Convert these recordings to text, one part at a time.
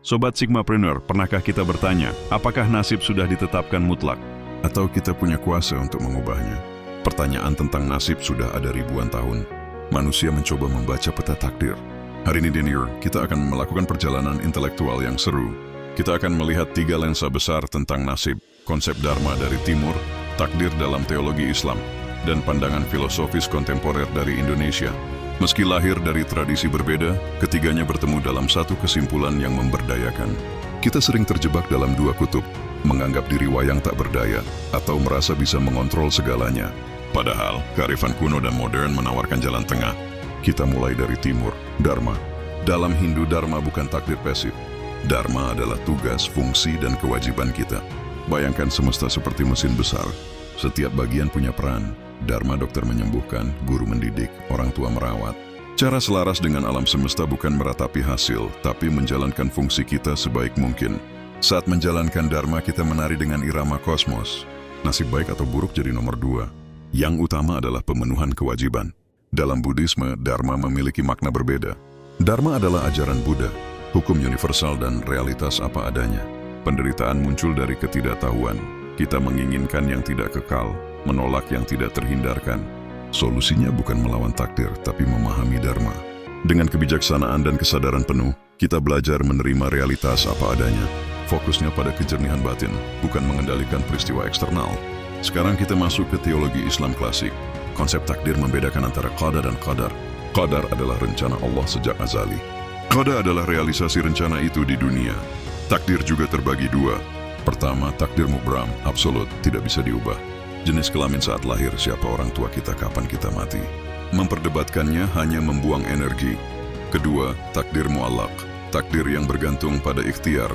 Sobat Sigmapreneur, pernahkah kita bertanya, apakah nasib sudah ditetapkan mutlak? Atau kita punya kuasa untuk mengubahnya? Pertanyaan tentang nasib sudah ada ribuan tahun. Manusia mencoba membaca peta takdir. Hari ini di Near, kita akan melakukan perjalanan intelektual yang seru. Kita akan melihat 3 lensa besar tentang nasib, konsep Dharma dari Timur, takdir dalam teologi Islam, dan pandangan filosofis kontemporer dari Indonesia. Meski lahir dari tradisi berbeda, ketiganya bertemu dalam satu kesimpulan yang memberdayakan. Kita sering terjebak dalam 2 kutub, menganggap diri wayang tak berdaya, atau merasa bisa mengontrol segalanya. Padahal, kearifan kuno dan modern menawarkan jalan tengah. Kita mulai dari Timur, Dharma. Dalam Hindu, Dharma bukan takdir pasif. Dharma adalah tugas, fungsi, dan kewajiban kita. Bayangkan semesta seperti mesin besar. Setiap bagian punya peran. Dharma dokter menyembuhkan, guru mendidik, orang tua merawat. Cara selaras dengan alam semesta bukan meratapi hasil, tapi menjalankan fungsi kita sebaik mungkin. Saat menjalankan Dharma, kita menari dengan irama kosmos. Nasib baik atau buruk jadi nomor 2. Yang utama adalah pemenuhan kewajiban. Dalam Buddhisme, Dharma memiliki makna berbeda. Dharma adalah ajaran Buddha, hukum universal dan realitas apa adanya. Penderitaan muncul dari ketidaktahuan. Kita menginginkan yang tidak kekal, menolak yang tidak terhindarkan. Solusinya bukan melawan takdir, tapi memahami Dharma. Dengan kebijaksanaan dan kesadaran penuh, kita belajar menerima realitas apa adanya. Fokusnya pada kejernihan batin, bukan mengendalikan peristiwa eksternal. Sekarang kita masuk ke teologi Islam klasik. Konsep takdir membedakan antara qada dan qadar. Qadar adalah rencana Allah sejak azali. Qada adalah realisasi rencana itu di dunia. Takdir juga terbagi 2. Pertama, takdir mubram, absolut, tidak bisa diubah. Jenis kelamin saat lahir, siapa orang tua kita, kapan kita mati. Memperdebatkannya hanya membuang energi. Kedua, takdir mu'allaq, takdir yang bergantung pada ikhtiar.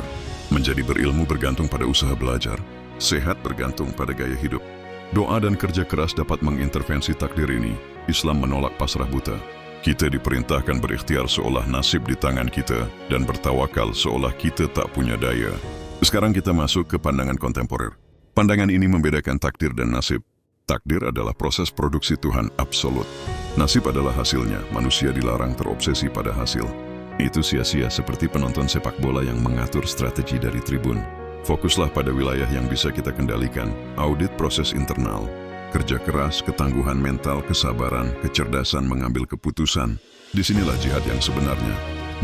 Menjadi berilmu bergantung pada usaha belajar. Sehat bergantung pada gaya hidup. Doa dan kerja keras dapat mengintervensi takdir ini. Islam menolak pasrah buta. Kita diperintahkan berikhtiar seolah nasib di tangan kita, dan bertawakal seolah kita tak punya daya. Sekarang kita masuk ke pandangan kontemporer. Pandangan ini membedakan takdir dan nasib. Takdir adalah proses produksi Tuhan absolut. Nasib adalah hasilnya, manusia dilarang terobsesi pada hasil. Itu sia-sia seperti penonton sepak bola yang mengatur strategi dari tribun. Fokuslah pada wilayah yang bisa kita kendalikan, audit proses internal. Kerja keras, ketangguhan mental, kesabaran, kecerdasan mengambil keputusan. Disinilah jihad yang sebenarnya.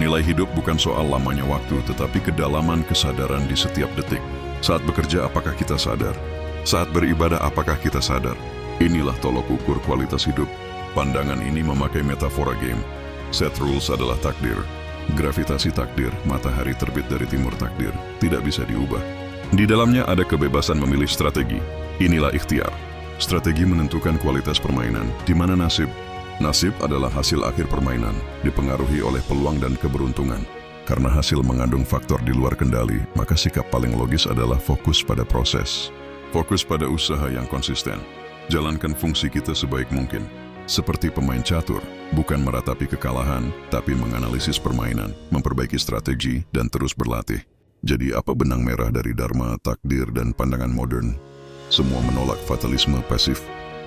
Nilai hidup bukan soal lamanya waktu, tetapi kedalaman kesadaran di setiap detik. Saat bekerja, apakah kita sadar? Saat beribadah, apakah kita sadar? Inilah tolok ukur kualitas hidup. Pandangan ini memakai metafora game. Set rules adalah takdir. Gravitasi takdir, matahari terbit dari timur takdir, tidak bisa diubah. Di dalamnya ada kebebasan memilih strategi. Inilah ikhtiar. Strategi menentukan kualitas permainan, di mana nasib. Nasib adalah hasil akhir permainan, dipengaruhi oleh peluang dan keberuntungan. Karena hasil mengandung faktor di luar kendali, maka sikap paling logis adalah fokus pada proses. Fokus pada usaha yang konsisten. Jalankan fungsi kita sebaik mungkin. Seperti pemain catur, bukan meratapi kekalahan, tapi menganalisis permainan, memperbaiki strategi, dan terus berlatih. Jadi apa benang merah dari Dharma, takdir, dan pandangan modern? Semua menolak fatalisme pasif.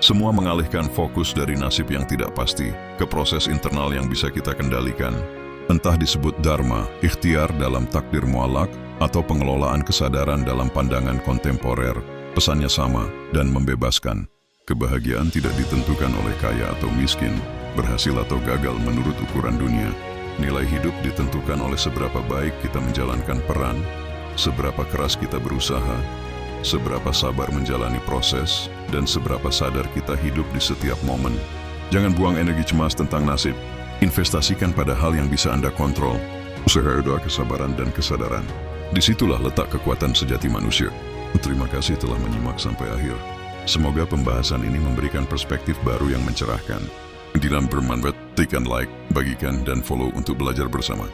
Semua mengalihkan fokus dari nasib yang tidak pasti ke proses internal yang bisa kita kendalikan. Entah disebut Dharma, ikhtiar dalam takdir mu'allaq, atau pengelolaan kesadaran dalam pandangan kontemporer, pesannya sama dan membebaskan. Kebahagiaan tidak ditentukan oleh kaya atau miskin, berhasil atau gagal menurut ukuran dunia. Nilai hidup ditentukan oleh seberapa baik kita menjalankan peran, seberapa keras kita berusaha, seberapa sabar menjalani proses, dan seberapa sadar kita hidup di setiap momen. Jangan buang energi cemas tentang nasib. Investasikan pada hal yang bisa Anda kontrol. Usaha, doa, kesabaran, dan kesadaran. Disitulah letak kekuatan sejati manusia. Terima kasih telah menyimak sampai akhir. Semoga pembahasan ini memberikan perspektif baru yang mencerahkan. Dilan bermanfaat, tekan like, bagikan, dan follow untuk belajar bersama.